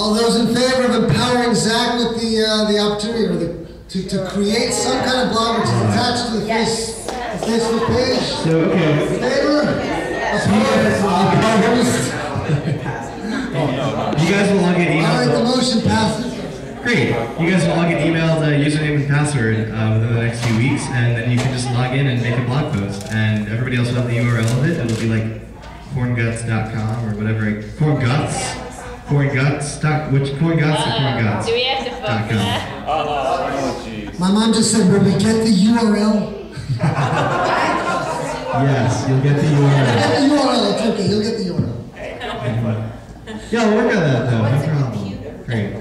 All those in favor of empowering Zach with the opportunity or to create some kind of blog which is attached to the Facebook page? So, okay. In favor? You guys will all get emailed. All right, the motion passes. Great. You guys will all get emailed username and password within the next few weeks, and then you can just log in and make a blog post. And everybody else will have the URL of it. It'll be like kornguts.com or whatever. Kornguts. Kornguts. Which Kornguts or Kornguts? Do we have to vote for that? Oh, jeez. My mom just said, will we get the URL? Yes, you'll get the URL. Get the URL, it's okay, you'll get the URL. Yeah, we'll work on that though, no problem. Great. I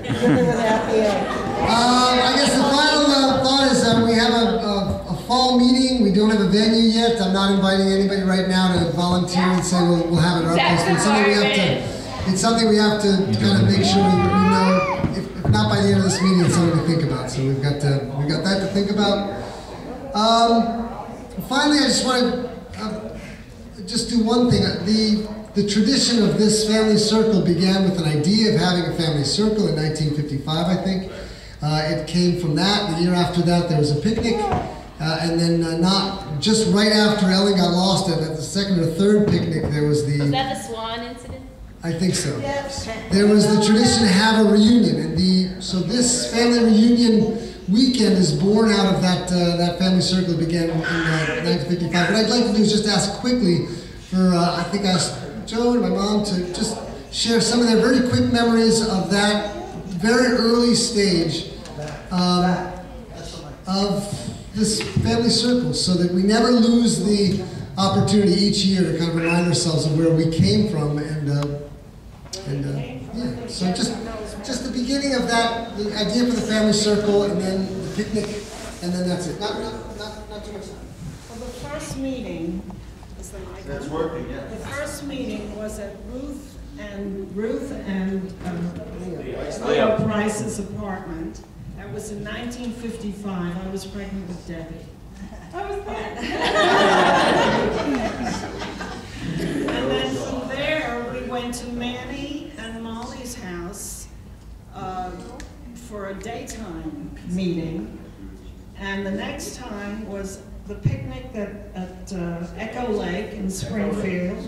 guess the final thought is we have a fall meeting. We don't have a venue yet. I'm not inviting anybody right now to volunteer and say we'll have it at our place. It's something we have to kind of make sure we know. If not by the end of this meeting, it's something to think about. So we've got that to think about. Finally, I just want to just do one thing. The tradition of this family circle began with an idea of having a family circle in 1955, I think. It came from that. The year after that, there was a picnic. And then not just right after Ellyn got lost at the second or third picnic, there was the... Was that the Swan incident? I think so. Yes. There was the tradition to have a reunion. And so this family reunion weekend is born out of that family circle that began in 1955. What I'd like to do is just ask quickly for, I think I asked Joe and my mom to just share some of their very quick memories of that very early stage of this family circle, so that we never lose the opportunity each year to kind of remind ourselves of where we came from yeah. So just the beginning of that, the idea for the family circle, and then the picnic, and then that's it. Not too much time. Well, the first meeting. That's working, yeah. The first meeting was at Ruth and Leo Price's apartment. That was in 1955. I was pregnant with Debbie. I was there. And then from there, we went to Manny and Molly's house for a daytime meeting. And the next time was the picnic at Echo Lake in Springfield,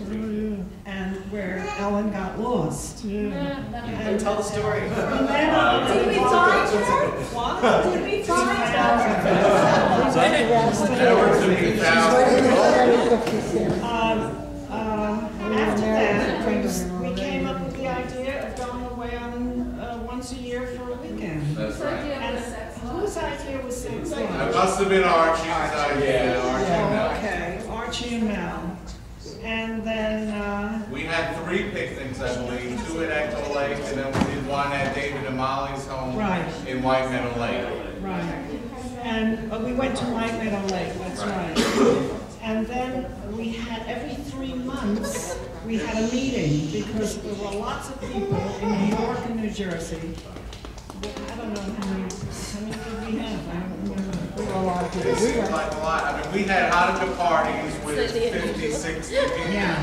and where Ellyn got lost. And tell the story. Did we find her? What? Did we find her? After that, we came up with the idea of going away on once a year for a weekend. That's right. And whose idea was St. It must have been Archie's idea. Okay, Archie and Mel. And then we had 3 picnics, I believe, 2 at Echo Lake, and then we did one at David and Molly's home in White Meadow Lake. Right. And we went to White Meadow Lake, that's right. And then we had, every 3 months, we had a meeting, because there were lots of people in New York and New Jersey. I don't know how many did we have? I don't remember. It seems like a lot. I mean, we had Hanukkah parties with 50, 60 people. Yeah.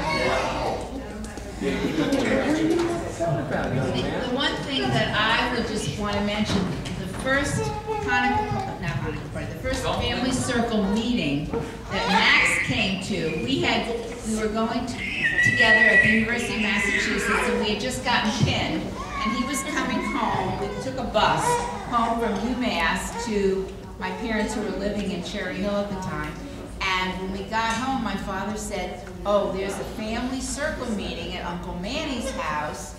The one thing that I would just want to mention, the first the first family circle meeting that Max came to, we were going together at the University of Massachusetts, and we had just gotten pinned, and he was coming home. We took a bus home from UMass to my parents, who were living in Cherry Hill at the time. And when we got home, my father said, oh, there's a family circle meeting at Uncle Manny's house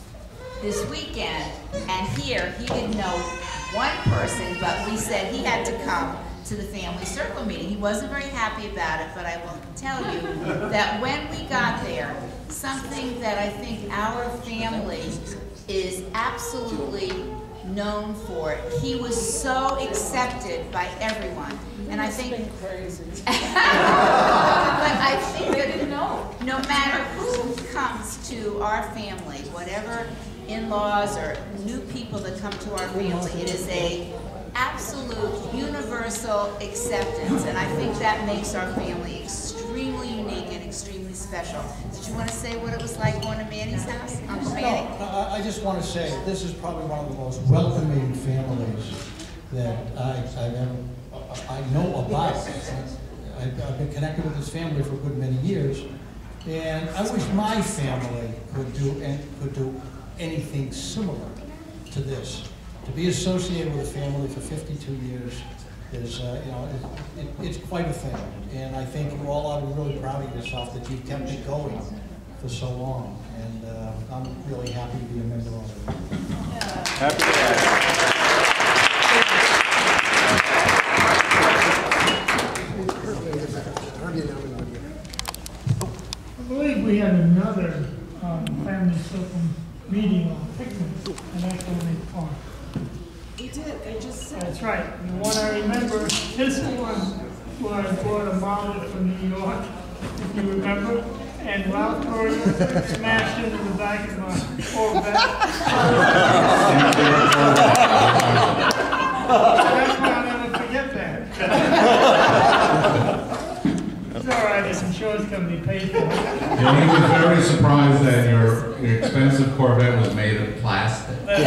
this weekend. And here, he didn't know one person, but we said he had to come to the family circle meeting. He wasn't very happy about it, but I will tell you that when we got there, something that I think our family is absolutely known for. He was so accepted by everyone, and I think, but I think that no matter who comes to our family, whatever in-laws or new people that come to our family, it is a absolute universal acceptance, and I think that makes our family extremely unique and extremely special. special. Did you want to say what it was like going to Manny's house, Uncle Manny? No, I just want to say this is probably one of the most welcoming families that I know about. I've been connected with this family for a good many years, and I wish my family could do anything similar to this. To be associated with a family for 52 years is, it's quite a thing. And I think you all ought to be really proud of yourself that you've kept it going for so long. And I'm really happy to be a member of it. Happy to have I believe we had another family circle meeting on picnic, and that's only Park. We did, they just said. That's right. And the one I remember, this one was brought a model from New York, if you remember, and Ralph Berger smashed into the back of my Corvette. That's why I'll never forget that. It's all right, his insurance company paid for it. Yeah, he was very surprised that your expensive Corvette was made of plastic. That's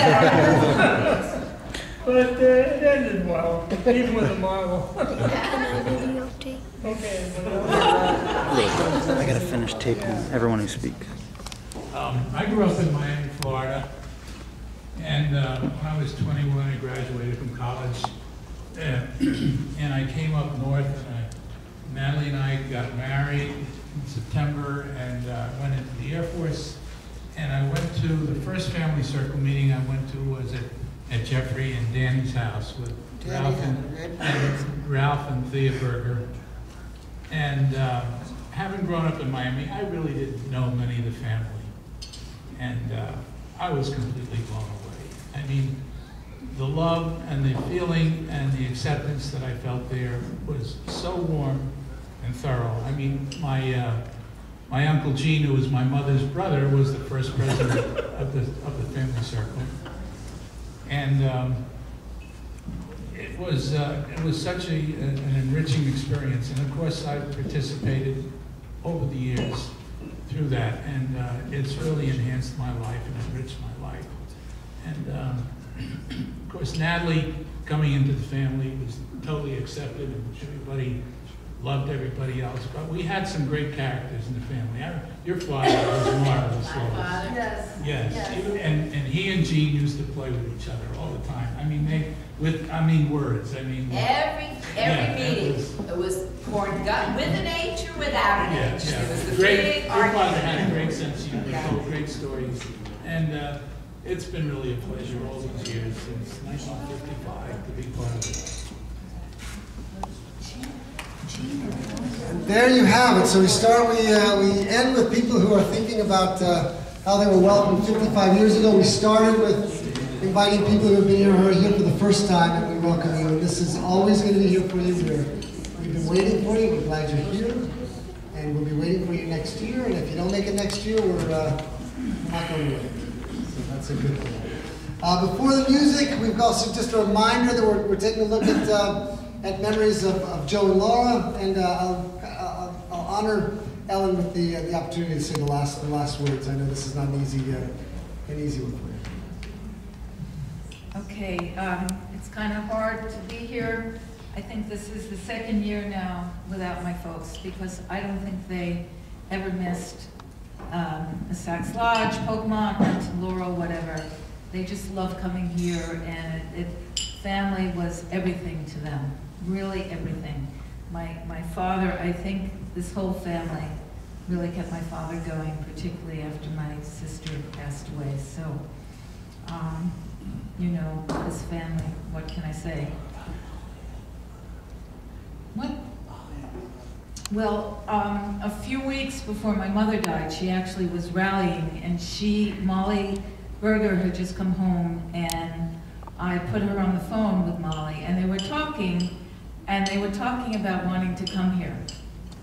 right. But it ended well, even with the model. Okay. I gotta finish taping everyone who speaks. I grew up in Miami, Florida, and when I was 21, I graduated from college, and I came up north, and Natalie and I got married in September, and went into the Air Force, and I went to the first family circle meeting I went to was at Jeffrey and Danny's house with Ralph and Thea Berger. And having grown up in Miami, I really didn't know many of the family. And I was completely blown away. I mean, the love and the feeling and the acceptance that I felt there was so warm and thorough. I mean, my Uncle Gene, who was my mother's brother, was the first president of the family circle. And it was such an enriching experience. And of course, I've participated over the years through that, and it's really enhanced my life and enriched my life. And of course, Natalie coming into the family was totally accepted, and everybody loved everybody else. But we had some great characters in the family. Your father was marvelous. Yes. Yes. And he and Gene used to play with each other all the time. I mean, words. I mean, every meeting it was Korngut with an H or without an H. It was the big Your father argument. had a great sense of humor, told great stories, and it's been really a pleasure all these years since 1955 to be part of it. And there you have it. So we end with people who are thinking about how they were welcomed 55 years ago. We started with inviting people who have been here for the first time, and we welcome you. And this is always going to be here for you. We've been waiting for you. We're glad you're here, and we'll be waiting for you next year. And if you don't make it next year, we're not going to wait. So that's a good thing. Before the music, we've also just a reminder that we're taking a look at memories of Joe and Lora, and I'll honor Ellyn with the opportunity to say the last words. I know this is not an easy one for you. Okay, it's kind of hard to be here. I think this is the second year now without my folks, because I don't think they ever missed a Saks Lodge, Pokemon, Hunt, Laurel, whatever. They just love coming here, and family was everything to them, really everything. My father, I think this whole family really kept my father going, particularly after my sister passed away. So, you know, this family, what can I say? What? Well, a few weeks before my mother died, she actually was rallying, and Molly Berger had just come home, and I put her on the phone with Molly, and they were talking about wanting to come here.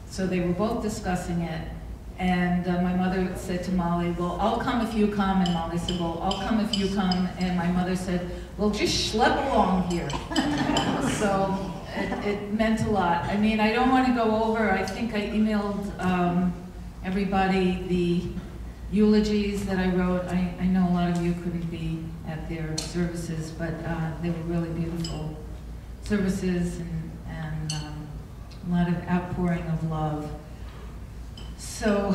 So they were both discussing it, and my mother said to Molly, well, I'll come if you come, and Molly said, well, I'll come if you come, and my mother said, well, just schlep along here. So it meant a lot. I mean, I don't want to go over, I think I emailed everybody, the eulogies that I wrote. I know a lot of you couldn't be at their services, but they were really beautiful services and a lot of outpouring of love. So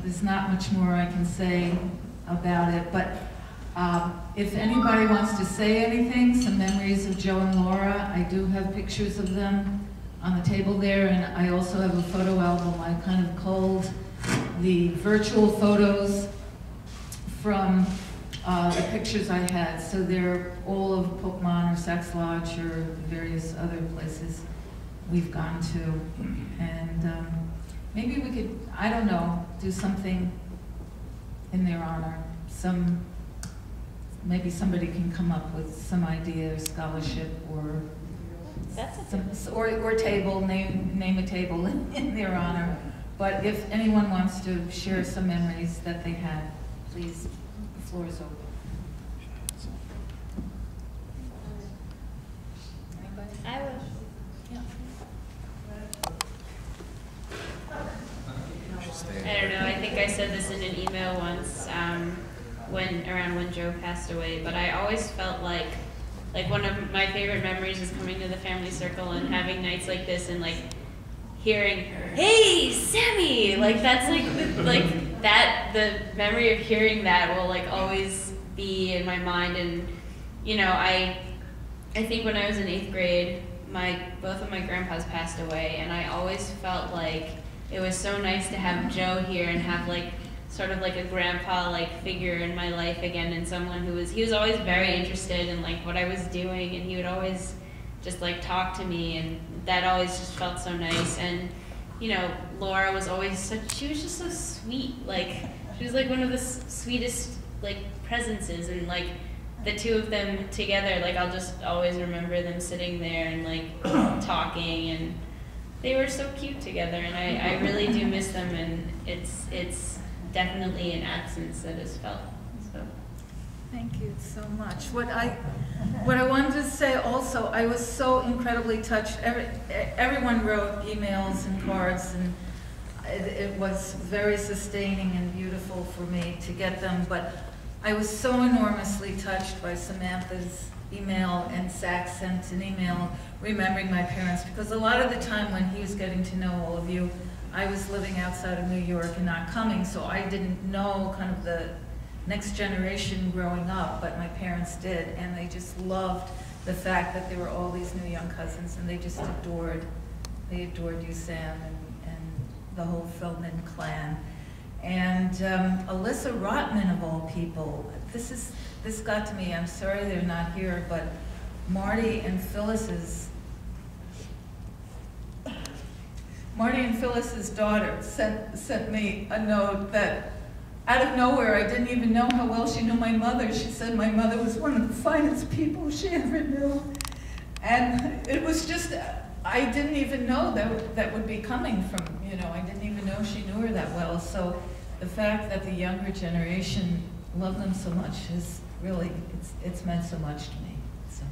there's not much more I can say about it, but if anybody wants to say anything, some memories of Joe and Lora, I do have pictures of them on the table there, and I also have a photo album. I kind of culled the virtual photos from the pictures I had, so they're all of Pokemon or Sax Lodge or various other places we've gone to. And maybe we could, I don't know, do something in their honor. Maybe somebody can come up with some idea, or scholarship, or or table, name a table in their honor. But if anyone wants to share some memories that they had, please, the floor is open. Anybody? I will. Yeah. I don't know, I think I said this in an email once, around when Joe passed away, but I always felt like one of my favorite memories is coming to the family circle and having nights like this and like hearing, "Hey, Sammy!" Like that's the memory of hearing that will like always be in my mind. And you know, I think when I was in 8th grade, both of my grandpas passed away, and I always felt like it was so nice to have Joe here and have like sort of like a grandpa like figure in my life again, and someone he was always very interested in like what I was doing, and he would always just like talk to me, and that always just felt so nice. And you know, Lora was always she was just so sweet. Like she was like one of the sweetest like presences, and like the two of them together, like I'll just always remember them sitting there and like talking, and they were so cute together, and I really do miss them, and it's definitely an absence that is felt. So. Thank you so much. What I wanted to say also, I was so incredibly touched. Everyone wrote emails and cards, and it was very sustaining and beautiful for me to get them, but I was so enormously touched by Samantha's email, and Zach sent an email remembering my parents, because a lot of the time when he was getting to know all of you, I was living outside of New York and not coming, so I didn't know kind of the next generation growing up, but my parents did, and they just loved the fact that there were all these new young cousins, and they just adored you, Sam, and the whole Feldman clan. And Alyssa Rotman, of all people, this got to me. I'm sorry they're not here, but Marty and Phyllis's daughter sent me a note that, out of nowhere, I didn't even know how well she knew my mother. She said my mother was one of the finest people she ever knew. And it was just, I didn't even know that would be coming from, you know, I didn't even know she knew her that well. So the fact that the younger generation loved them so much is really, it's meant so much to me. So.